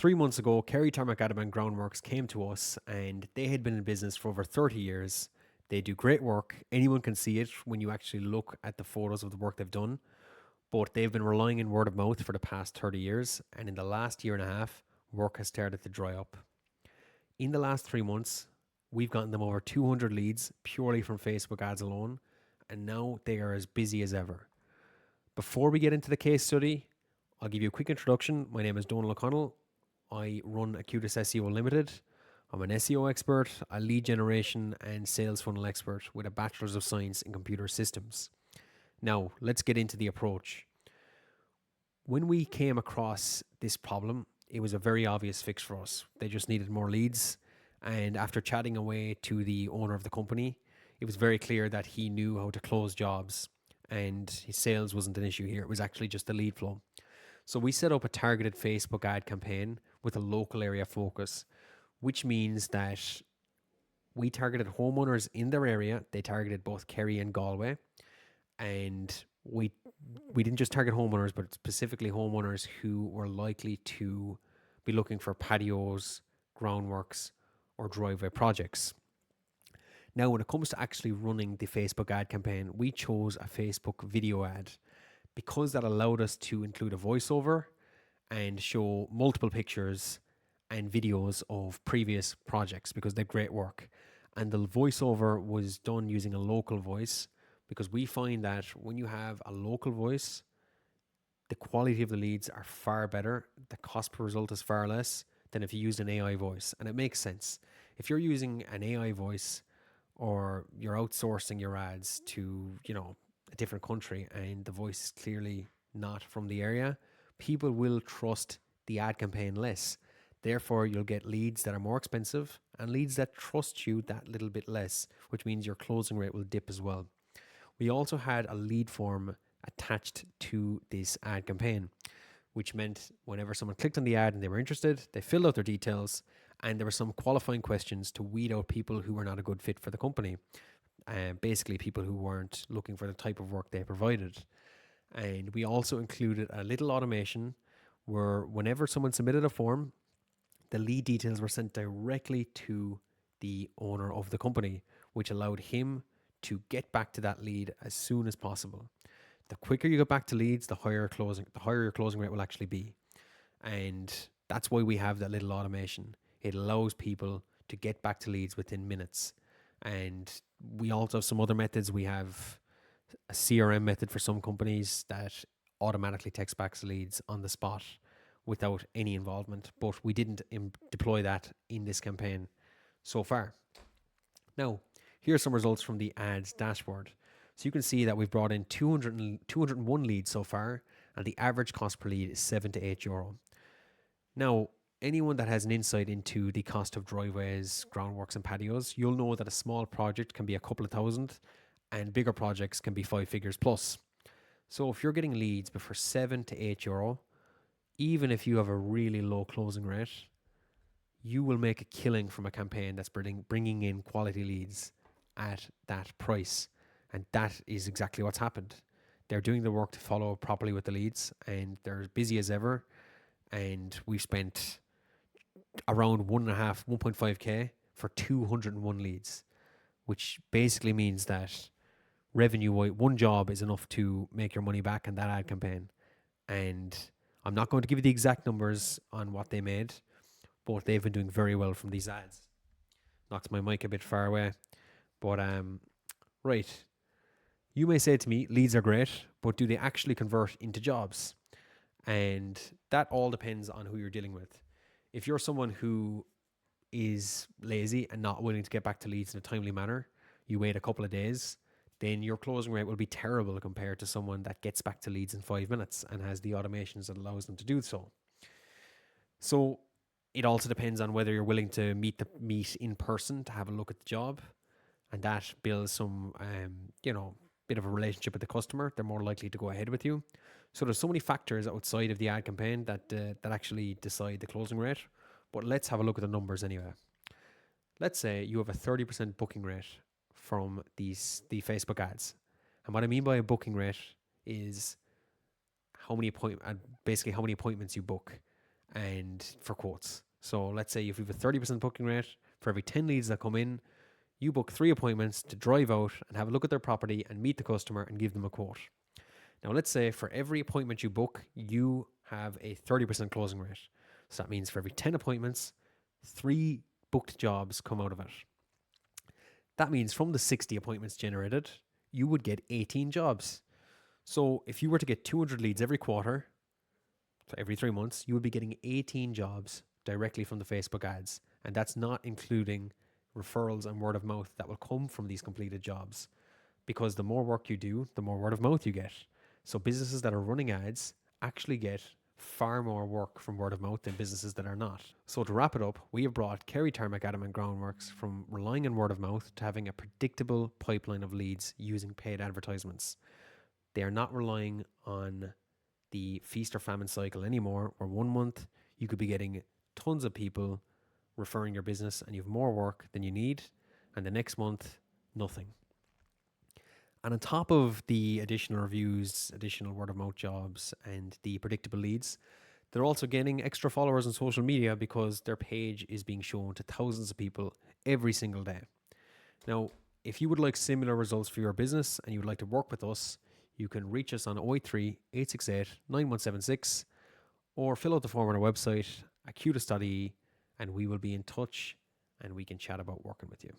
3 months ago, Kerry Tarmac Adaman Groundworks came to us and they had been in business for over 30 years. They do great work. Anyone can see it when you actually look at the photos of the work they've done. But they've been relying on word of mouth for the past 30 years. And in the last year and a half, work has started to dry up. In the last 3 months, we've gotten them over 200 leads purely from Facebook ads alone. And now they are as busy as ever. Before we get into the case study, I'll give you a quick introduction. My name is Donal O'Connell. I run Acutus SEO Limited. I'm an SEO expert, a lead generation and sales funnel expert with a Bachelor's of Science in Computer Systems. Now, let's get into the approach. When we came across this problem, it was a very obvious fix for us. They just needed more leads. And after chatting away to the owner of the company, it was very clear that he knew how to close jobs and his sales wasn't an issue here. It was actually just the lead flow. So we set up a targeted Facebook ad campaign with a local area focus, which means that we targeted homeowners in their area. They targeted both Kerry and Galway. And we didn't just target homeowners, but specifically homeowners who were likely to be looking for patios, groundworks, or driveway projects. Now, when it comes to actually running the Facebook ad campaign, we chose a Facebook video ad because that allowed us to include a voiceover and show multiple pictures and videos of previous projects because they're great work. And the voiceover was done using a local voice because we find that when you have a local voice, the quality of the leads are far better. The cost per result is far less than if you used an AI voice. And it makes sense. If you're using an AI voice or you're outsourcing your ads to, a different country and the voice is clearly not from the area, people will trust the ad campaign less. Therefore, you'll get leads that are more expensive and leads that trust you that little bit less, which means your closing rate will dip as well. We also had a lead form attached to this ad campaign, which meant whenever someone clicked on the ad and they were interested, they filled out their details and there were some qualifying questions to weed out people who were not a good fit for the company. Basically people who weren't looking for the type of work they provided. And we also included a little automation where whenever someone submitted a form, the lead details were sent directly to the owner of the company, which allowed him to get back to that lead as soon as possible. The quicker you get back to leads, the higher your closing rate will actually be. And that's why we have that little automation. It allows people to get back to leads within minutes. And we also have some other methods. We have a CRM method for some companies that automatically takes back leads on the spot without any involvement, but we didn't deploy that in this campaign so far. Now, here's some results from the ads dashboard. So you can see that we've brought in 201 leads so far, and the average cost per lead is €7 to €8. Now, anyone that has an insight into the cost of driveways, groundworks, and patios, you'll know that a small project can be a couple of thousand, and bigger projects can be 5 figures plus. So if you're getting leads for €7 to €8, even if you have a really low closing rate, you will make a killing from a campaign that's bringing in quality leads at that price. And that is exactly what's happened. They're doing the work to follow up properly with the leads and they're as busy as ever. And we've spent around 1.5K for 201 leads, which basically means that revenue-wise, one job is enough to make your money back in that ad campaign. And I'm not going to give you the exact numbers on what they made, but they've been doing very well from these ads. Knocks my mic a bit far away. But, right. You may say to me, leads are great, but do they actually convert into jobs? And that all depends on who you're dealing with. If you're someone who is lazy and not willing to get back to leads in a timely manner, you wait a couple of days, then your closing rate will be terrible compared to someone that gets back to leads in 5 minutes and has the automations that allows them to do so. So it also depends on whether you're willing to meet in person to have a look at the job, and that builds some, bit of a relationship with the customer. They're more likely to go ahead with you. So there's so many factors outside of the ad campaign that actually decide the closing rate. But let's have a look at the numbers anyway. Let's say you have a 30% booking rate from the Facebook ads. And what I mean by a booking rate is how many appointments you book. and for quotes. So let's say if we have a 30% booking rate, for every 10 leads that come in, you book 3 appointments to drive out and have a look at their property and meet the customer and give them a quote. Now, let's say for every appointment you book, you have a 30% closing rate. So that means for every 10 appointments, 3 booked jobs come out of it. That means from the 60 appointments generated, you would get 18 jobs. So if you were to get 200 leads every quarter, so every 3 months, you would be getting 18 jobs directly from the Facebook ads. And that's not including referrals and word of mouth that will come from these completed jobs. Because the more work you do, the more word of mouth you get. So businesses that are running ads actually get far more work from word of mouth than businesses that are not. So to wrap it up, we have brought Kerry Tarmac Adamant Groundworks from relying on word of mouth to having a predictable pipeline of leads using paid advertisements. They are not relying on the feast or famine cycle anymore, where 1 month you could be getting tons of people referring your business and you have more work than you need, and the next month, nothing. And on top of the additional reviews, additional word of mouth jobs, and the predictable leads, they're also getting extra followers on social media because their page is being shown to thousands of people every single day. Now, if you would like similar results for your business and you would like to work with us, you can reach us on 083 868 9176 or fill out the form on our website, acutus.ie, and we will be in touch and we can chat about working with you.